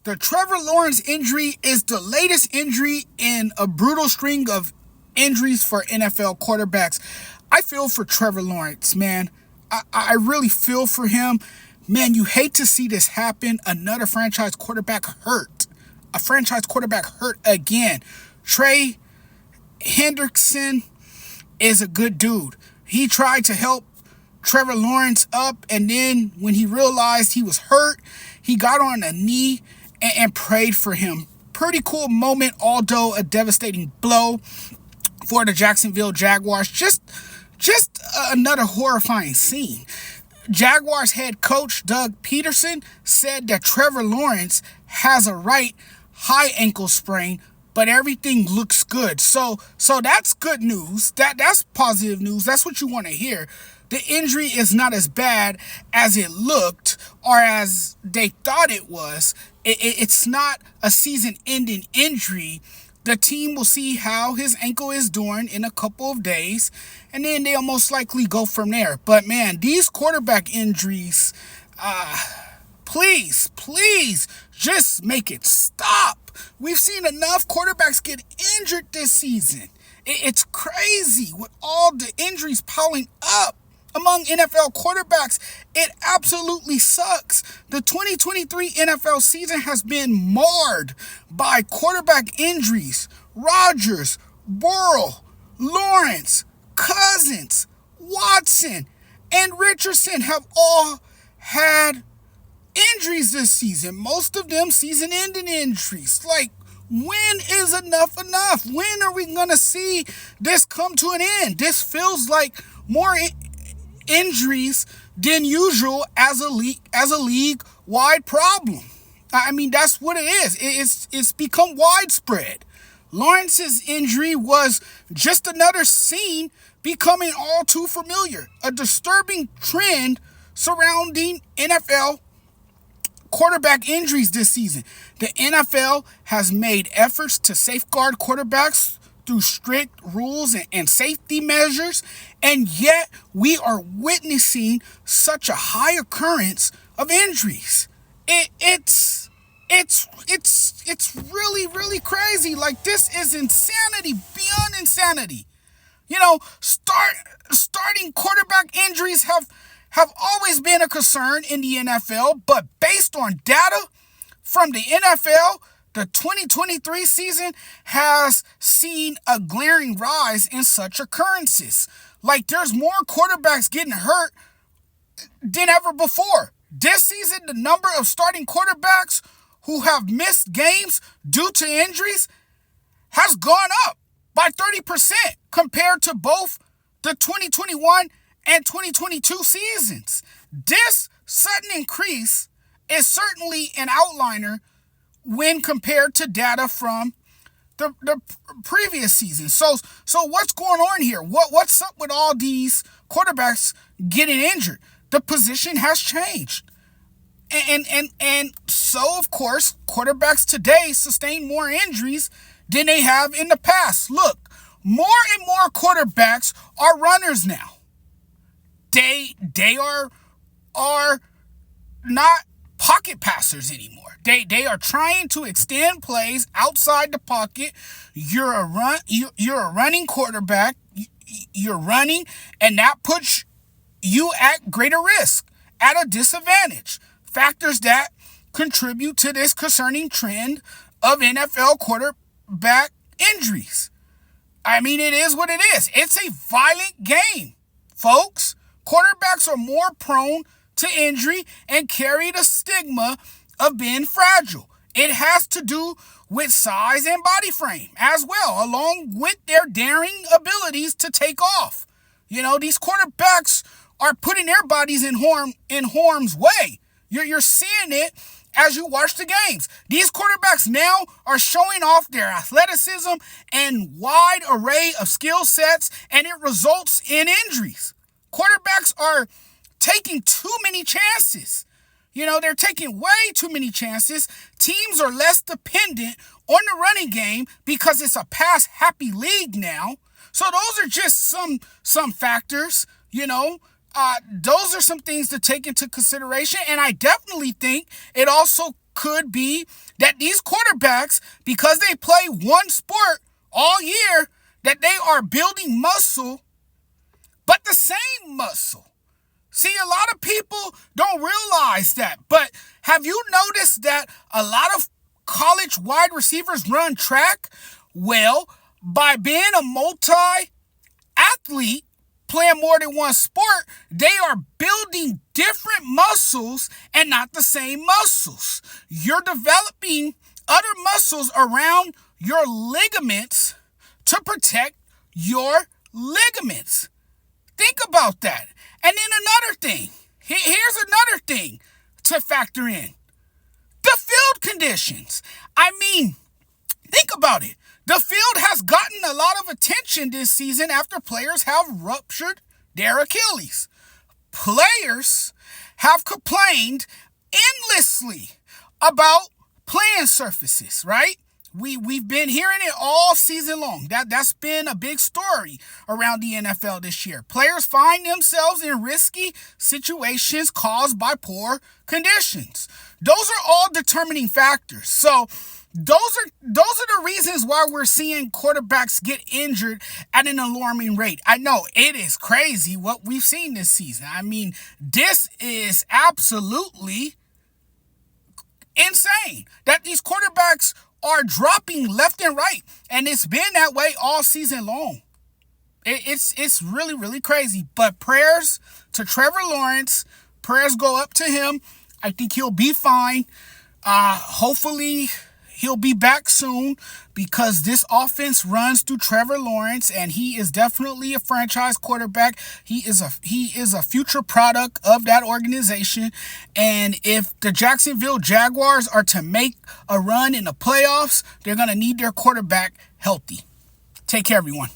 The Trevor Lawrence injury is the latest injury in a brutal string of injuries for NFL quarterbacks. I feel for Trevor Lawrence, man. I really feel for him. Man, you hate to see this happen. Another franchise quarterback hurt. A franchise quarterback hurt again. Trey Hendrickson is a good dude. He tried to help Trevor Lawrence up, and then when he realized he was hurt, he got on a knee and prayed for him. Pretty cool moment, although a devastating blow for the Jacksonville Jaguars. Just another horrifying scene. Jaguars head coach Doug Peterson said that Trevor Lawrence has a right high ankle sprain, but everything looks good. So that's good news. That's positive news. That's what you want to hear. The injury is not as bad as it looked or as they thought it was. It's not a season-ending injury. The team will see how his ankle is doing in a couple of days, and then they'll most likely go from there. But man, these quarterback injuries, please, just make it stop. We've seen enough quarterbacks get injured this season. It's crazy with all the injuries piling up among NFL quarterbacks. It absolutely sucks. The 2023 NFL season has been marred by quarterback injuries. Rodgers, Burrow, Lawrence, Cousins, Watson, and Richardson have all had injuries this season. Most of them season-ending injuries. Like, when is enough? When are we going to see this come to an end? This feels like more injuries than usual as a league-wide problem. I mean, that's what it is. It's become widespread. Lawrence's injury was just another scene becoming all too familiar. A disturbing trend surrounding NFL quarterback injuries this season. The NFL has made efforts to safeguard quarterbacks through strict rules and safety measures, and yet we are witnessing such a high occurrence of injuries. It's really crazy. Like, this is insanity beyond insanity. You know, starting quarterback injuries have always been a concern in the NFL, but based on data from the NFL, the 2023 season has seen a glaring rise in such occurrences. Like, there's more quarterbacks getting hurt than ever before. This season, the number of starting quarterbacks who have missed games due to injuries has gone up by 30% compared to both the 2021 and 2022 seasons. This sudden increase is certainly an outliner when compared to data from the previous season. So what's going on here? What's up with all these quarterbacks getting injured? The position has changed. And so, of course, quarterbacks today sustain more injuries than they have in the past. Look, more and more quarterbacks are runners now. They are not pocket passers anymore. They are trying to extend plays outside the pocket. You're a running quarterback. You're running, and that puts you at greater risk, at a disadvantage. Factors that contribute to this concerning trend of NFL quarterback injuries. I mean, it is what it is. It's a violent game, folks. Quarterbacks are more prone to injury and carry the stigma of being fragile. It has to do with size and body frame as well, along with their daring abilities to take off. You know, these quarterbacks are putting their bodies in harm's way. You're seeing it as you watch the games. These quarterbacks now are showing off their athleticism and wide array of skill sets, and it results in injuries. Quarterbacks are taking too many chances. You know, they're taking way too many chances. Teams are less dependent on the running game because it's a pass-happy league now. So those are just some factors, you know. Those are some things to take into consideration, and I definitely think it also could be that these quarterbacks, because they play one sport all year, that they are building muscle, but the same muscle. See, a lot of people don't realize that. But have you noticed that a lot of college wide receivers run track? Well, by being a multi-athlete, playing more than one sport, they are building different muscles and not the same muscles. You're developing other muscles around your ligaments to protect your ligaments. Think about that. And then another thing. Here's another thing to factor in. The field conditions. I mean, think about it. The field has gotten a lot of attention this season after players have ruptured their Achilles. Players have complained endlessly about playing surfaces, right? We've been hearing it all season long. That's been a big story around the NFL this year. Players find themselves in risky situations caused by poor conditions. Those are all determining factors. So those are the reasons why we're seeing quarterbacks get injured at an alarming rate. I know it is crazy what we've seen this season. I mean, this is absolutely insane that these quarterbacks are dropping left and right, and it's been that way all season long. It's really, really crazy. But prayers to Trevor Lawrence. Prayers go up to him. I think he'll be fine. Hopefully he'll be back soon, because this offense runs through Trevor Lawrence, and he is definitely a franchise quarterback. He is a future product of that organization. And if the Jacksonville Jaguars are to make a run in the playoffs, they're going to need their quarterback healthy. Take care, everyone.